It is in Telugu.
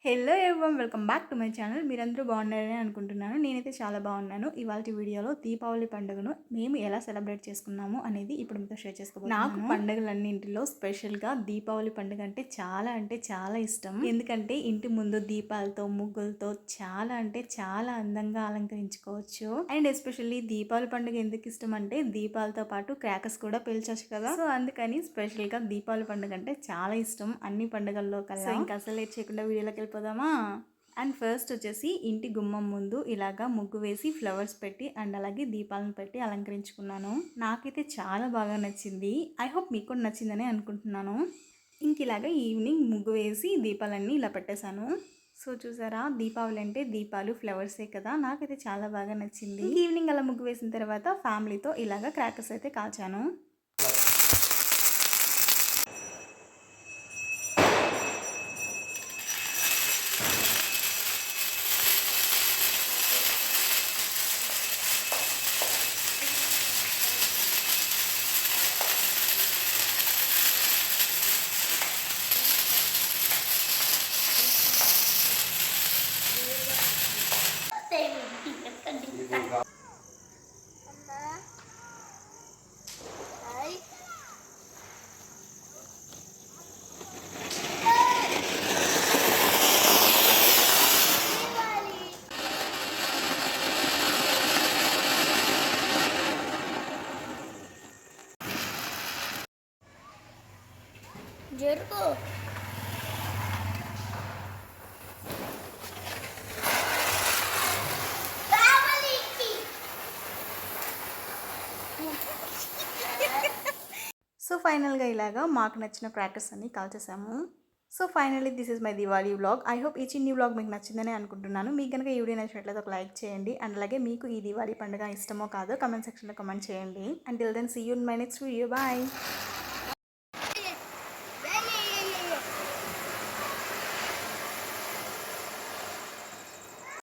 Hello everyone, welcome back to my channel. మీరందరూ బాగున్నారని అనుకుంటున్నాను. నేనైతే చాలా బాగున్నాను. ఇవాళ వీడియోలో దీపావళి పండుగను మేము ఎలా సెలబ్రేట్ చేసుకున్నాము అనేది ఇప్పుడు మీతో షేర్ చేసుకోబోతున్నాను. నాకు పండుగలన్నింటిలో స్పెషల్గా దీపావళి పండుగ అంటే చాలా ఇష్టం. ఎందుకంటే ఇంటి ముందు దీపాలతో ముగ్గులతో చాలా అందంగా అలంకరించుకోవచ్చు. అండ్ ఎస్పెషల్లీ దీపావళి పండుగ ఎందుకు ఇష్టం అంటే దీపాలతో పాటు క్రాకర్స్ కూడా పేల్చొచ్చు కదా. సో అందుకని స్పెషల్గా దీపావళి పండుగ అంటే చాలా ఇష్టం అన్ని పండుగల్లో కల్లా. ఇంకా అసలు లేట్ చేయకుండా వీడియోలోకి వెళ్ళిపోదామా. అండ్ ఫస్ట్ వచ్చేసి ఇంటి గుమ్మం ముందు ఇలాగా ముగ్గు వేసి ఫ్లవర్స్ పెట్టి అండ్ అలాగే దీపాలను పెట్టి అలంకరించుకున్నాను. నాకైతే చాలా బాగా నచ్చింది. ఐ హోప్ మీకు కూడా నచ్చిందని అనుకుంటున్నాను. ఇంక ఇలాగా ఈవినింగ్ ముగ్గు వేసి దీపాలన్నీ ఇలా పెట్టేశాను. సో చూసారా, దీపావళి అంటే దీపాలు ఫ్లవర్సే కదా. నాకైతే చాలా బాగా నచ్చింది. ఈవినింగ్ అలా ముగ్గు వేసిన తర్వాత ఫ్యామిలీతో ఇలాగా క్రాకర్స్ అయితే కాల్చాను. జరుగు సో ఫైనల్గా ఇలాగా మాకు నచ్చిన క్రాకర్స్ అన్ని కాల్చేసాము. So finally this is my Diwali vlog. I hope ఈ చిన్ని వ్లాగ్ మీకు నచ్చిందని అనుకుంటున్నాను. మీకు కనుక ఈ వీడియో నచ్చినట్లయితే ఒక లైక్ చేయండి. అండ్ అలాగే మీకు ఈ దివాళీ పండుగ ఇష్టమో కాదో కమెంట్ సెక్షన్లో కమెంట్ చేయండి. And till then see you in my next video. Bye.